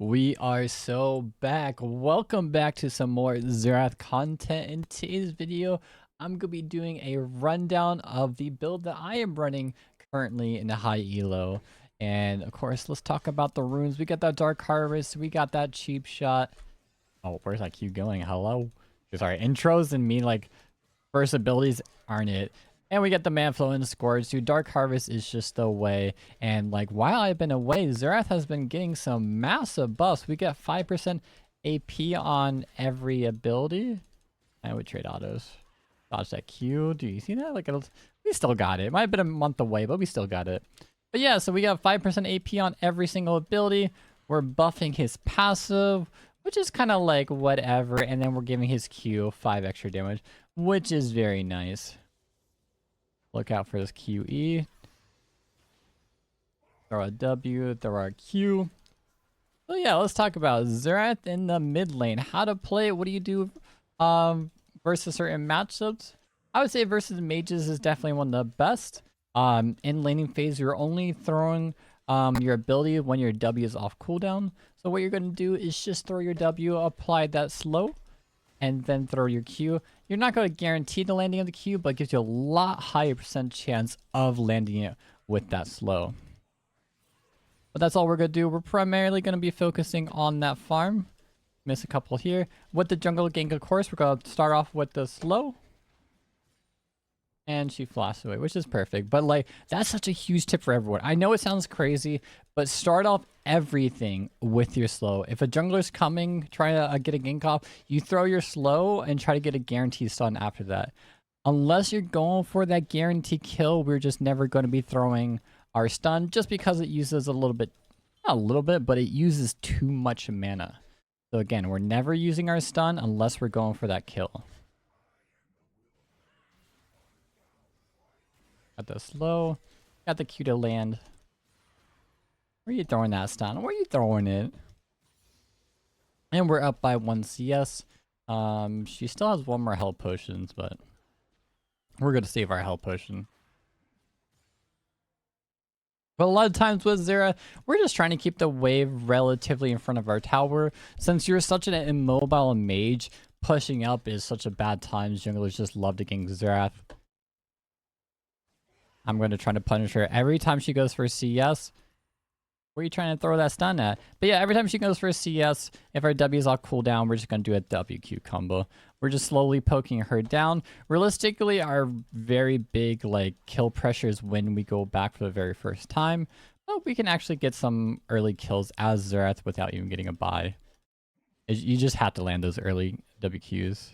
We are so back. Welcome back to some more Xerath content. In today's video, I'm going to be doing a rundown of the build that I am running currently in the high elo. And of course, let's talk about the runes. We got that Dark Harvest. We got that cheap shot. Oh, where's that queue going? Hello? Sorry, intros and me like first abilities aren't it. And we get the Manflow and Scourge too. Dark Harvest is just the way. And like while I've been away, Xerath has been getting some massive buffs. We get 5% AP on every ability. I would trade autos. Dodge that Q. Do you see that? Like we still got it. It might have been a month away, but we still got it. But yeah, so we got 5% AP on every single ability. We're buffing his passive, which is kind of like whatever. And then we're giving his Q 5 extra damage, which is very nice. Look out for this QE. Throw a W, throw our Q. So yeah, let's talk about Xerath in the mid lane. How to play it, what do you do versus certain matchups? I would say versus mages is definitely one of the best. In laning phase, you're only throwing your ability when your W is off cooldown. So what you're going to do is just throw your W, apply that slow, and then throw your Q. You're not going to guarantee the landing of the Q, but it gives you a lot higher % chance of landing it with that slow. But that's all we're going to do. We're primarily going to be focusing on that farm. Miss a couple here. With the jungle gank, of course, we're going to start off with the slow. And she flashed away, which is perfect. But like, that's such a huge tip for everyone. I know it sounds crazy, but start off everything with your slow. If a jungler's coming, trying to get a gank off, you throw your slow and try to get a guaranteed stun after that. Unless you're going for that guaranteed kill, we're just never going to be throwing our stun just because it uses a little bit, not a little bit, but it uses too much mana. So again, we're never using our stun unless we're going for that kill. Got the slow. Got the Q to land. Where are you throwing that stun? Where are you throwing it? And we're up by 1 CS. She still has 1 more health potions, but we're going to save our health potion. But a lot of times with Xerath, we're just trying to keep the wave relatively in front of our tower. Since you're such an immobile mage, pushing up is such a bad time. Junglers just love to gank Xerath. I'm going to try to punish her every time she goes for a CS. Where are you trying to throw that stun at? But yeah, every time she goes for a CS, if our W is all cooldown, we're just going to do a WQ combo. We're just slowly poking her down. Realistically, our very big like kill pressure is when we go back for the very first time. But we can actually get some early kills as Xerath without even getting a buy. You just have to land those early WQs.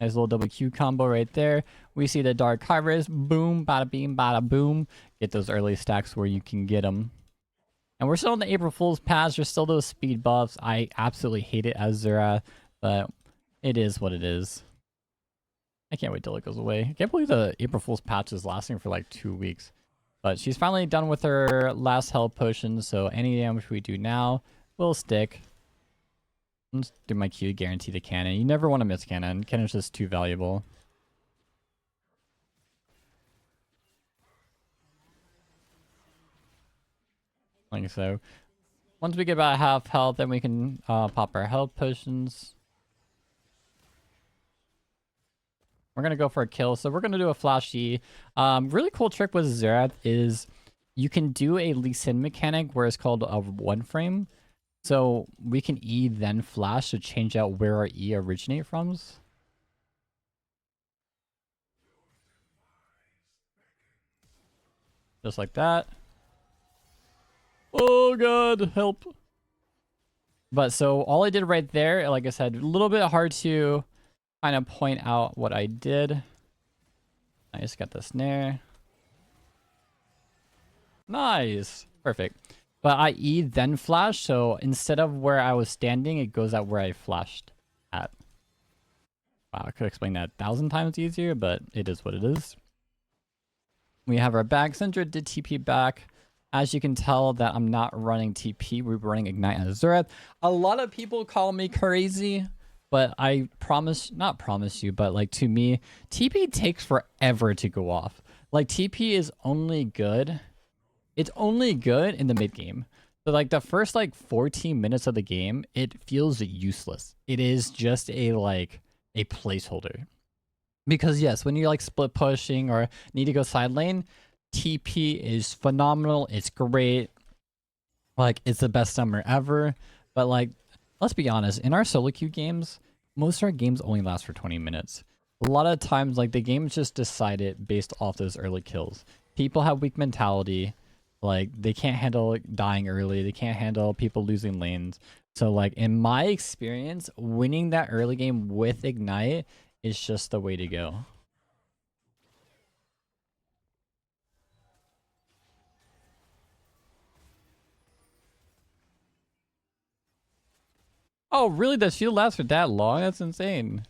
Nice little WQ combo right there. We see the Dark Harvest. Boom, bada beam, bada boom. Get those early stacks where you can get them. And we're still in the April Fool's patch. There's still those speed buffs. I absolutely hate it as Xerath, but it is what it is. I can't wait till it goes away. I can't believe the April Fool's patch is lasting for like 2 weeks. But she's finally done with her last health potion, so any damage we do now will stick. Let's do my Q to guarantee the cannon. You never want to miss cannon. Cannon's just too valuable. Like so. Once we get about half health, then we can pop our health potions. We're going to go for a kill. So we're going to do a flash E. Really cool trick with Xerath is you can do a Lee Sin mechanic where it's called a one frame. So we can E then flash to change out where our E originate from. Just like that. Oh god, help. But so all I did right there, like I said, a little bit hard to kind of point out what I did. I just got the snare. Nice. Perfect. But I E then flash, so instead of where I was standing, it goes out where I flashed at. Wow, I could explain that 1,000 times easier, but it is what it is. We have our back. Syndra did TP back. As you can tell that I'm not running TP, we're running Ignite as Xerath. A lot of people call me crazy, but I not promise you, but like to me, TP takes forever to go off. Like TP is only good It's only good in the mid game. So like the first like 14 minutes of the game, it feels useless. It is just a like a placeholder. Because yes, when you're like split pushing or need to go side lane, TP is phenomenal. It's great. Like it's the best summer ever. But like, let's be honest, in our solo queue games, most of our games only last for 20 minutes. A lot of times, like the game's just decided based off those early kills. People have weak mentality. Like they can't handle dying early. They can't handle people losing lanes. So like in my experience, winning that early game with Ignite is just the way to go. Oh, really? Does shield last for that long? That's insane.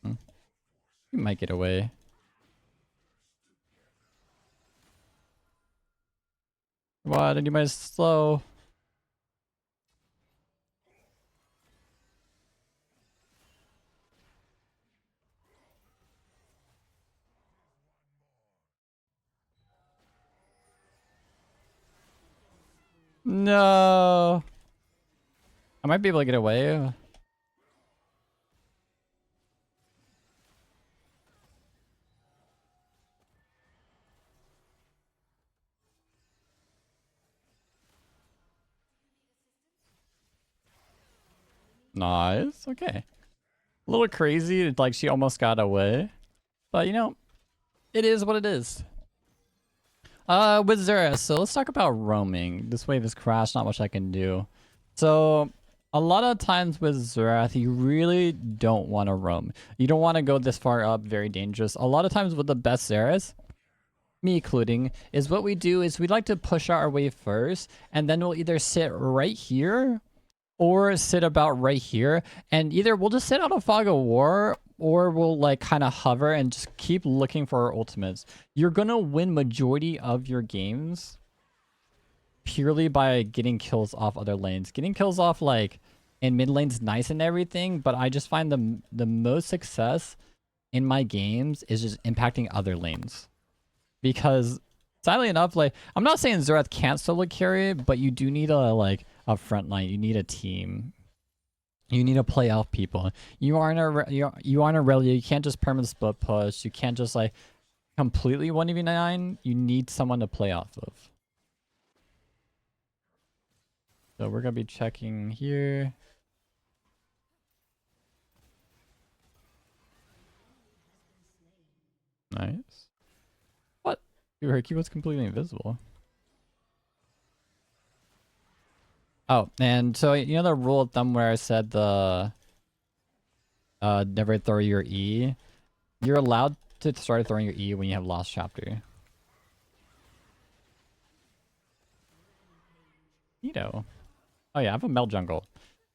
Hmm. You might get away. What? And you might slow. No. I might be able to get away. Nice. Okay. A little crazy. It's like she almost got away. But you know, it is what it is. With Xerath, so let's talk about roaming. This wave has crashed, not much I can do. So a lot of times with Xerath, you really don't want to roam. You don't want to go this far up, very dangerous. A lot of times with the best Xeraths, me including, is what we do is we like to push out our wave first, and then we'll either sit right here or sit about right here, and either we'll just sit out a fog of war or we'll like kind of hover and just keep looking for our ultimates. You're gonna win majority of your games purely by getting kills off other lanes. Getting kills off like in mid lane's nice and everything, but I just find the most success in my games is just impacting other lanes. Because sadly enough, like I'm not saying Xerath can't solo carry, but you do need a front line. You need a team. You need to play off people. You aren't you aren't a Relia. You can't just permanent split push. You can't just like completely 1v9. You need someone to play off of. So we're gonna be checking here. Nice. What? Your Herky was completely invisible. Oh, and so you know the rule of thumb where I said the never throw your E? You're allowed to start throwing your E when you have lost chapter. Neato. Oh yeah, I have a melt jungle.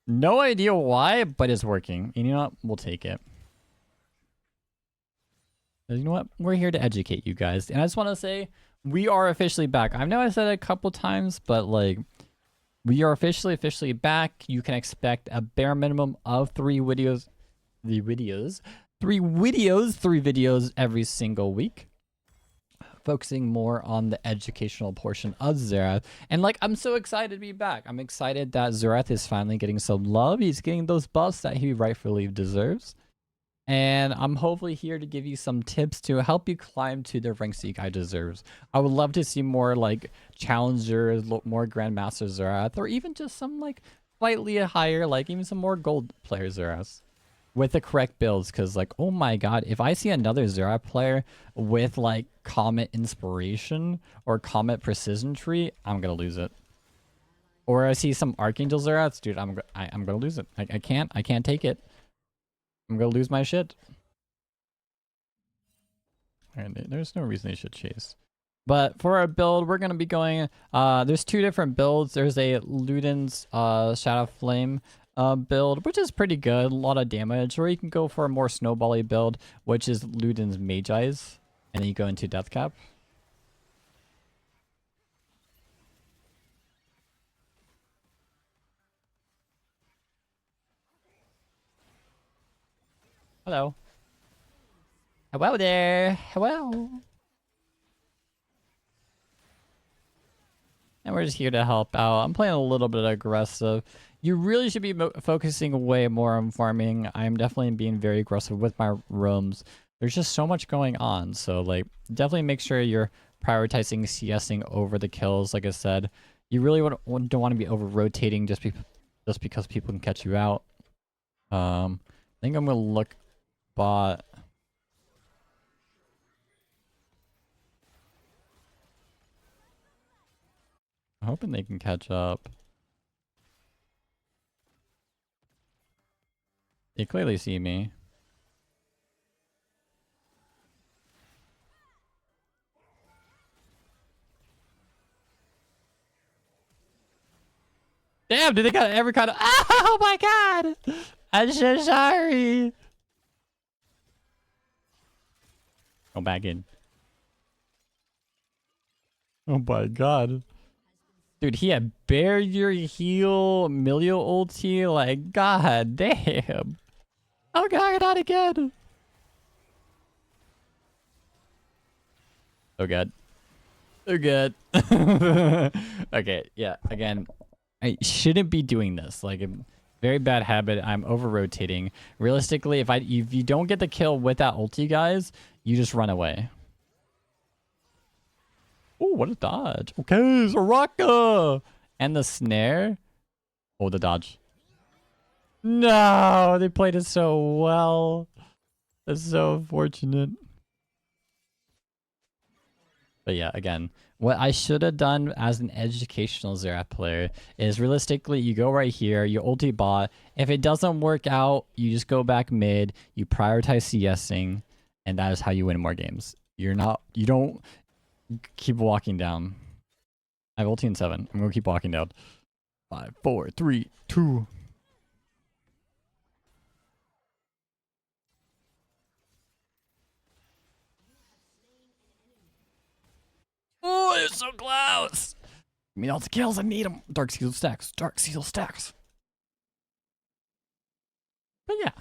No idea why, but it's working. And you know what? We'll take it. You know what? We're here to educate you guys. And I just want to say, we are officially back. I know I said it a couple times, but like, we are officially back. You can expect a bare minimum of 3 videos. Three videos every single week. Focusing more on the educational portion of Xerath. And like, I'm so excited to be back. I'm excited that Xerath is finally getting some love. He's getting those buffs that he rightfully deserves. And I'm hopefully here to give you some tips to help you climb to the ranks that you guys deserves. I would love to see more like challengers, more grandmaster Xerath, or even just some like slightly higher, like even some more gold player Xeraths with the correct builds. Because like, oh my god, if I see another Xerath player with like Comet Inspiration or Comet Precision Tree, I'm gonna lose it. Or I see some Archangel Xeraths, dude, I'm gonna lose it. I can't take it. I'm gonna lose my shit. Alright, there's no reason they should chase. But for our build, we're gonna be going. There's 2 different builds. There's a Luden's Shadow Flame build, which is pretty good, a lot of damage. Or you can go for a more snowbally build, which is Luden's Mage Eyes, and then you go into Death Cap. Hello. Hello there. Hello. And we're just here to help out. I'm playing a little bit aggressive. You really should be focusing way more on farming. I'm definitely being very aggressive with my roams. There's just so much going on. So, like, definitely make sure you're prioritizing CSing over the kills. Like I said, you really don't want to be over-rotating just because people can catch you out. I think I'm going to look bot. I'm hoping they can catch up. They clearly see me. Damn, dude, they got every kind of... Oh my god! I'm so sorry! Go back in. Oh my god. Dude, he had barrier heal, Milio ulti, like, god damn. Oh god, not again. Oh god. Oh god. Okay, yeah, again, I shouldn't be doing this. Like, a very bad habit. I'm over-rotating. Realistically, if you don't get the kill with that ulti, guys, you just run away. Oh, what a dodge. Okay, Soraka! And the snare. Oh, the dodge. No, they played it so well. That's so unfortunate. But yeah, again, what I should have done as an educational Xerath player is realistically, you go right here, you ulti bot. If it doesn't work out, you just go back mid, you prioritize CSing, and that is how you win more games. You don't keep walking down. I have ulti in 7. I'm gonna keep walking down. 5, 4, 3, 2. Oh, it's so close. I mean, all the kills, I need them. Dark Seal stacks. Dark Seal stacks. But yeah.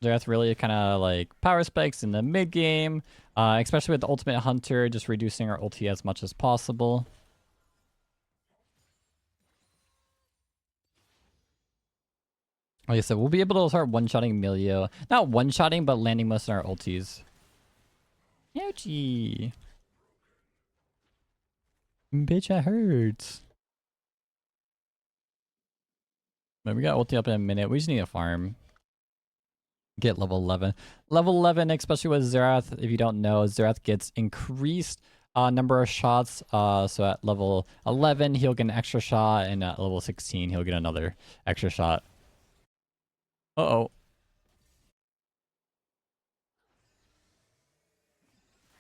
Xerath really kind of like power spikes in the mid game, especially with the Ultimate Hunter, just reducing our ulti as much as possible. Like I said, we'll be able to start one-shotting Milio. Not one-shotting, but landing most of our ultis. Ouchie. Bitch, that hurts. But we got ulti up in a minute. We just need a farm. Get level 11. Level 11, especially with Xerath, if you don't know, Xerath gets increased number of shots. So at level 11, he'll get an extra shot, and at level 16, he'll get another extra shot. Uh-oh.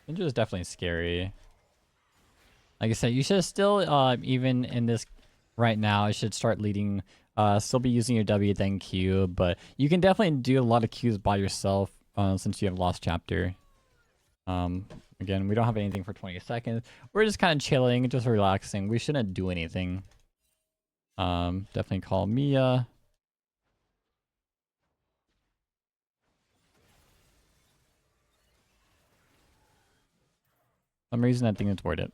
Ninja is definitely scary. Like I said, you should still, even in this right now, you should start leading, still be using your W, then Q, but you can definitely do a lot of Qs by yourself, since you have Lost Chapter. Again, we don't have anything for 20 seconds. We're just kind of chilling, just relaxing. We shouldn't do anything. Definitely call Mia. For some reason, I think it's worth it.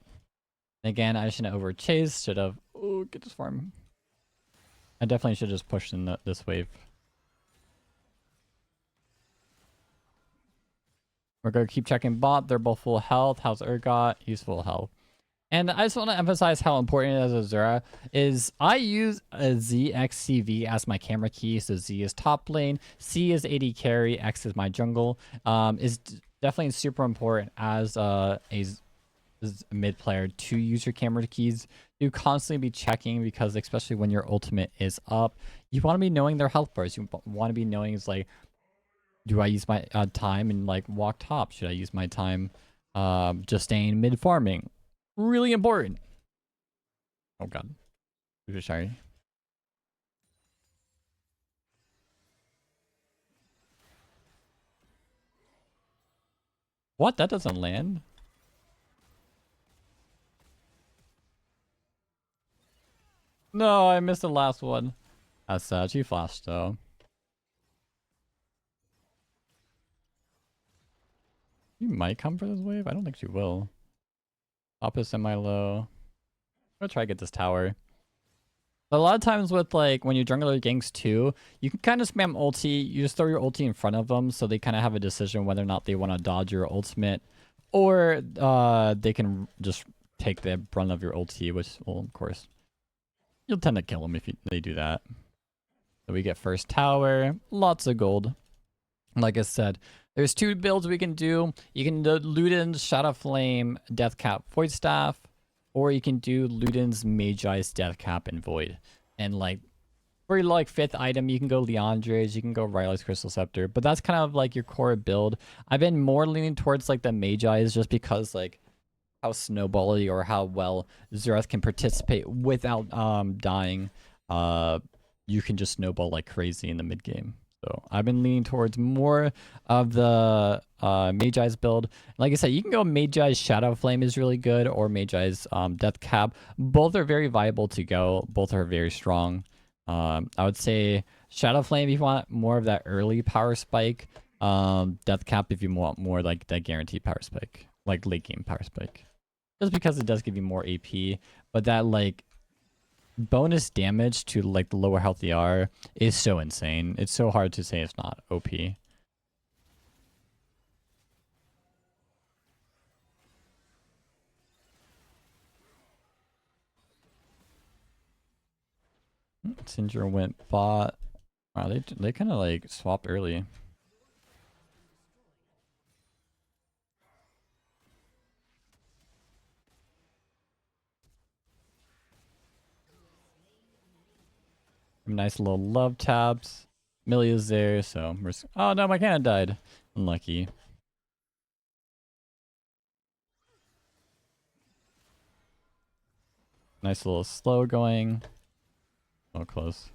Again, I shouldn't over chase. Should have. Oh, get this farm. I definitely should just push in this wave. We're going to keep checking bot. They're both full health. How's Urgot? He's full health. And I just want to emphasize how important it is as a Xerath is I use a ZXCV as my camera key. So Z is top lane, C is AD carry, X is my jungle. Is definitely super important as a mid player to use your camera keys. You constantly be checking because especially when your ultimate is up, you want to be knowing their health bars. You want to be knowing is like, do I use my time and like walk top? Should I use my time just staying mid farming? Really important. Oh god. I'm sorry. What? That doesn't land. No, I missed the last one. That's sad. She flashed though. might come for this wave. I don't think she will. Top is semi-low. I'll try to get this tower. But a lot of times with like when you jungler ganks too, you can kind of spam ulti. You just throw your ulti in front of them, so they kind of have a decision whether or not they want to dodge your ultimate, or they can just take the brunt of your ulti, which, well, of course, you'll tend to kill them if they do that. So we get first tower, lots of gold. Like I said, there's 2 builds we can do. You can do Luden's Shadow Flame, Deathcap, Void Staff, or you can do Luden's Magi's Deathcap and Void. And like for like 5th item, you can go Leandre's, you can go Riley's Crystal Scepter, but that's kind of like your core build. I've been more leaning towards like the Magi's just because like how snowbally or how well Xerath can participate without dying. You can just snowball like crazy in the mid game. So I've been leaning towards more of the Magi's build. Like I said, you can go Magi's Shadow Flame is really good, or Magi's Death Cap. Both are very viable to go. Both are very strong. I would say Shadow Flame if you want more of that early power spike. Death Cap if you want more like that guaranteed power spike, like late game power spike. Just because it does give you more AP, but that like bonus damage to like the lower health ER is so insane. It's so hard to say it's not OP. Syndra went bot. Wow, they kind of like swap early. Nice little love tabs. Millia's there, so we're... Oh no, my cannon died. Unlucky. Nice little slow going. Oh, close.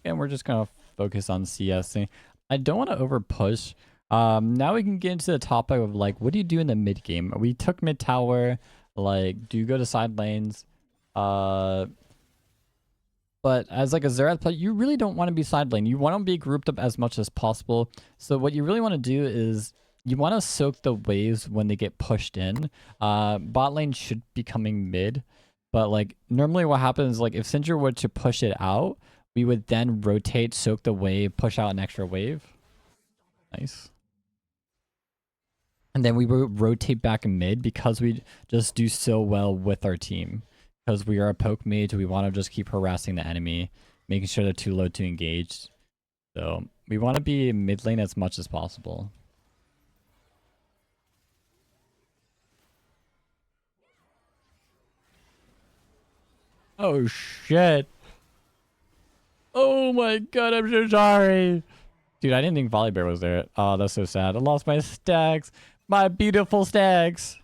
And we're just gonna focus on CSing. I don't want to over push. Now we can get into the topic of like, what do you do in the mid game? We took mid tower. Like, do you go to side lanes? But as like a Xerath player, you really don't want to be side lane. You want to be grouped up as much as possible. So what you really want to do is you want to soak the waves when they get pushed in. Bot lane should be coming mid. But like normally what happens, like if Syndra were to push it out, we would then rotate, soak the wave, push out an extra wave. Nice. And then we would rotate back in mid because we just do so well with our team. Because we are a poke mage, we want to just keep harassing the enemy, making sure they're too low to engage. So we want to be mid lane as much as possible. Oh shit. Oh my god, I'm so sorry. Dude, I didn't think Volibear was there. Oh, that's so sad. I lost my stacks. My beautiful stacks.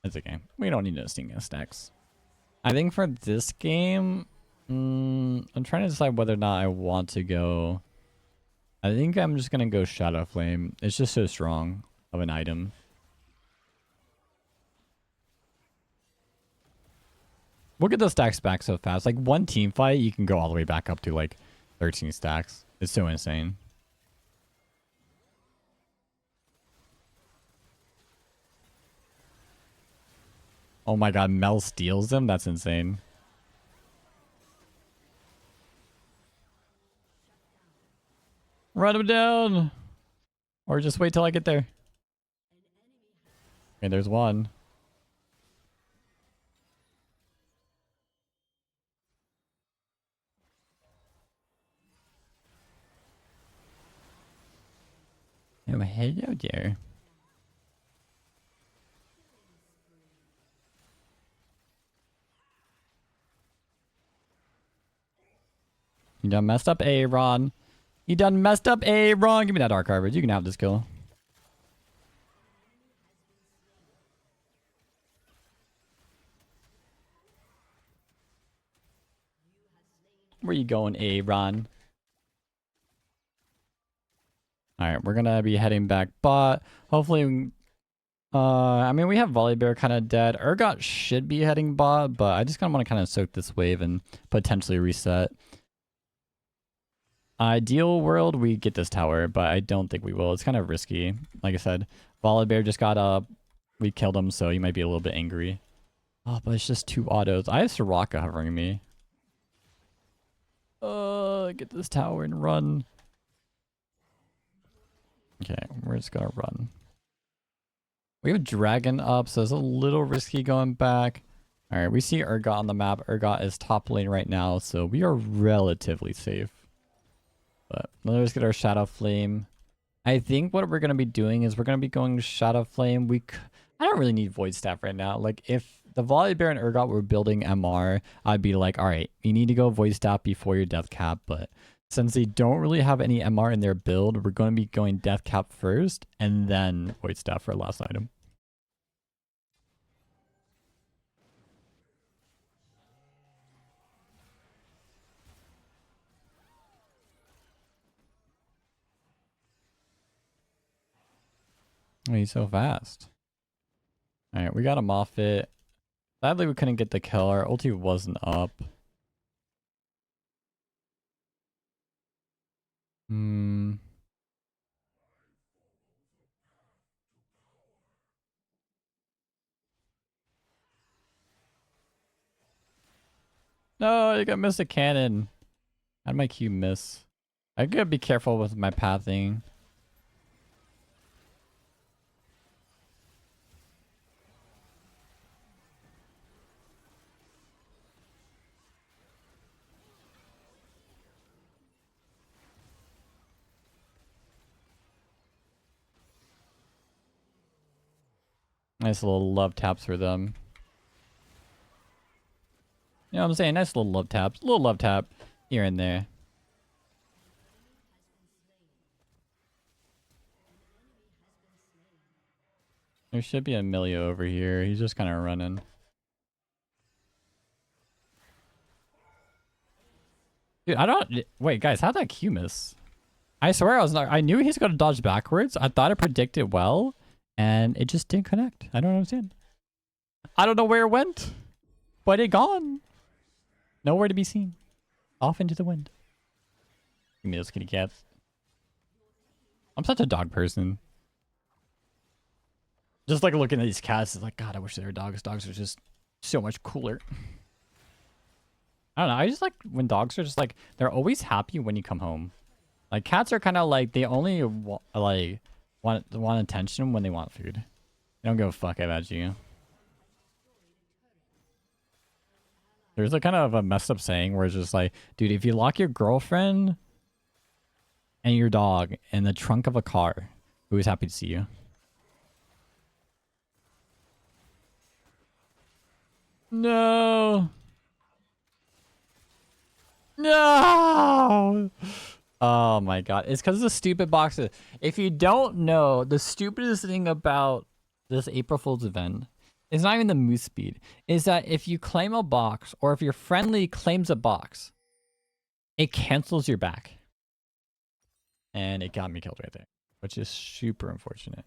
It's okay. We don't need no stinking stacks. I think for this game, I'm trying to decide whether or not I want to go. I think I'm just going to go Shadow Flame. It's just so strong of an item. We'll get those stacks back so fast. Like one team fight, you can go all the way back up to like 13 stacks. It's so insane. Oh my god, Mel steals them? That's insane. Run him down! Or just wait till I get there. Okay, there's one. Oh, hello there. You done messed up Aaron. You done messed up Aaron. Give me that dark harvest. You can have this kill. Where you going, Aaron? Alright, we're gonna be heading back bot. Hopefully, I mean, we have Volibear kind of dead. Urgot should be heading bot, but I just kind of want to kind of soak this wave and potentially reset. Ideal world, we get this tower, but I don't think we will. It's kind of risky. Like I said, Volibear just got up. We killed him, so he might be a little bit angry. Oh, but it's just 2 autos. I have Soraka hovering me. Get this tower and run. Okay, we're just gonna run. We have Dragon up, so it's a little risky going back. Alright, we see Urgot on the map. Urgot is top lane right now, so we are relatively safe. But let's get our Shadow Flame. I think what we're going to be doing is we're going to be going Shadow Flame. I don't really need Void Staff right now. Like, if the Volibear and Urgot were building MR, I'd be like, alright, you need to go Void Staff before your Death Cap. But since they don't really have any MR in their build, we're going to be going Death Cap first, and then Void Staff for our last item. Oh, he's so fast. Alright, we got him off it. Sadly, we couldn't get the kill. Our ulti wasn't up. No, I got missed a cannon. How'd my Q miss? I gotta be careful with my pathing. Nice little love taps for them. You know what I'm saying? Nice little love taps. Little love tap here and there. There should be a Milio over here. He's just kind of running. Dude, I don't... Wait, guys, how'd that Q miss? I swear I knew he's going to dodge backwards. I thought it predicted well, and it just didn't connect. I don't understand. I don't know where it went, but it gone. Nowhere to be seen. Off into the wind. Give me those kitty cats. I'm such a dog person. Just like looking at these cats, it's like, God, I wish they were dogs. Dogs are just so much cooler. I don't know. I just like when dogs are just like, they're always happy when you come home. Like cats are kind of like, they only want attention when they want food. They don't give a fuck about you. There's a kind of a messed up saying where it's just like, dude, if you lock your girlfriend and your dog in the trunk of a car, who is happy to see you? No. No. Oh my god. It's because of the stupid boxes. If you don't know, the stupidest thing about this April Fool's event is not even the move speed. Is that if you claim a box, or if your friendly claims a box, it cancels your back. And it got me killed right there, which is super unfortunate.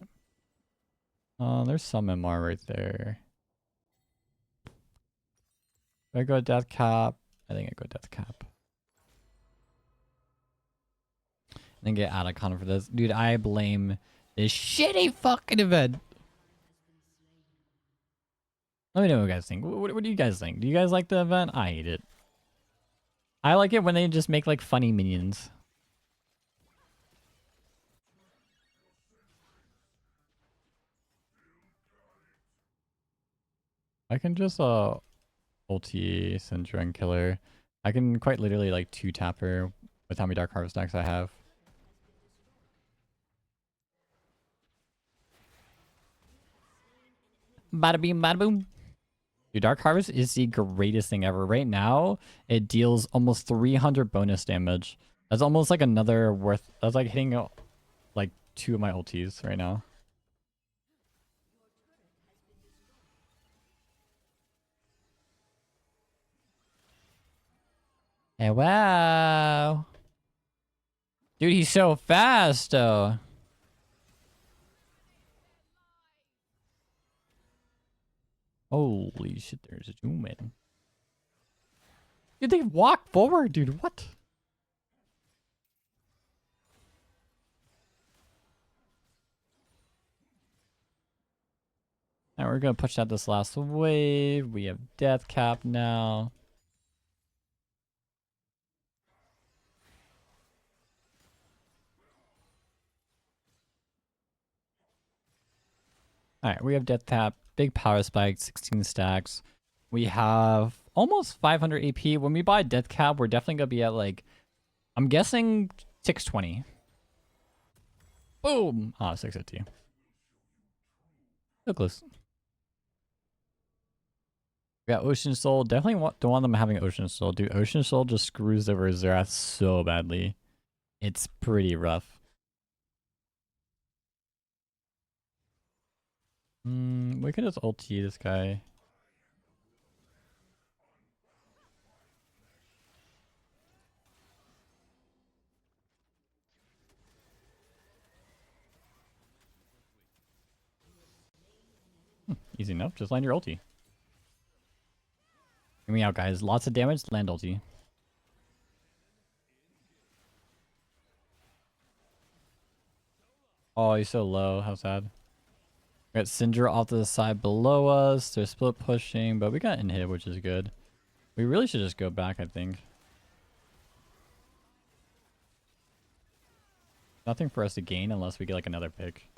Oh, there's some MR right there. Do I go death cap? I think I go death cap. And then get Arcana for this. Dude, I blame this shitty fucking event. Let me know what you guys think. What do you guys think? Do you guys like the event? I hate it. I like it when they just make like funny minions. I can just ulti Syndrome Killer. I can quite literally like 2-tap her with how many Dark Harvest decks I have. Bada beam, bada boom. Dude, Dark Harvest is the greatest thing ever. Right now, it deals almost 300 bonus damage. That's almost like another worth... That's like hitting like 2 of my ultis right now. Hey, wow. Dude, he's so fast, though. Holy shit, there's a zoom in. Dude, they walk forward, dude. What? Alright, we're gonna push out this last wave. We have death cap now. Alright, we have death cap, big power spike, 16 stacks. We have almost 500 AP. When we buy death cap, we're definitely gonna be at like, I'm guessing 620. Boom! Ah, 650. So close. We got Ocean Soul. Definitely don't want them having Ocean Soul. Dude, Ocean Soul just screws over Xerath so badly. It's pretty rough. We can just ulti this guy. Easy enough. Just land your ulti. Hear me out, guys. Lots of damage. Land ulti. Oh, he's so low. How sad. We got Syndra off to the side below us. They're split pushing, but we got inhib, which is good. We really should just go back, I think. Nothing for us to gain unless we get like another pick.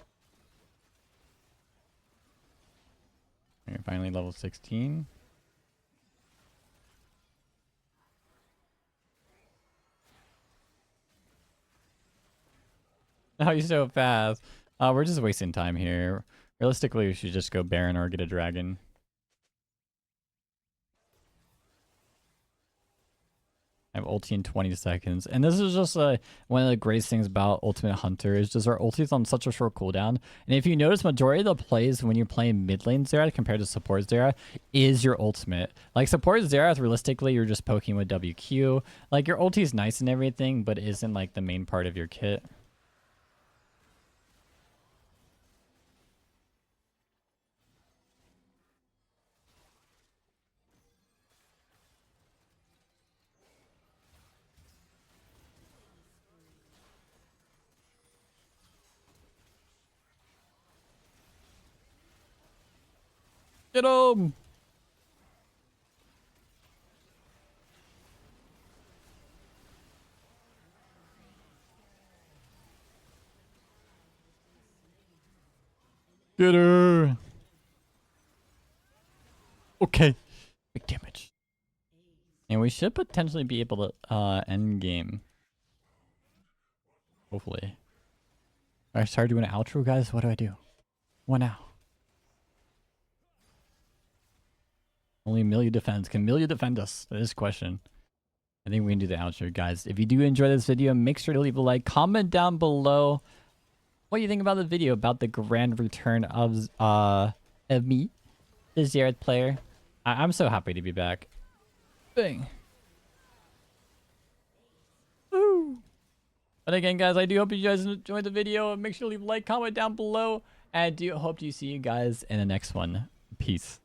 Okay, finally level 16. Oh, you're so fast. We're just wasting time here. Realistically, we should just go Baron or get a dragon. I have ulti in 20 seconds. And this is just one of the greatest things about Ultimate Hunter is just our ulti is on such a short cooldown. And if you notice, majority of the plays when you're playing mid lane Xerath compared to support Xerath is your ultimate. Like support Xerath, realistically, you're just poking with WQ. Like your ulti is nice and everything, but it isn't like the main part of your kit. Get him! Get her! Okay. Big damage. And we should potentially be able to end game. Hopefully. I started doing an outro, guys. What do I do? What now? Only Amelia defends. Can Amelia defend us? That is the question. I think we can do the outro, guys. If you do enjoy this video, make sure to leave a like. Comment down below what you think about the video, about the grand return of me, the Xerath player. I'm so happy to be back. Bang. Woo. But again, guys, I do hope you guys enjoyed the video. Make sure to leave a like, comment down below. And I do hope to see you guys in the next one. Peace.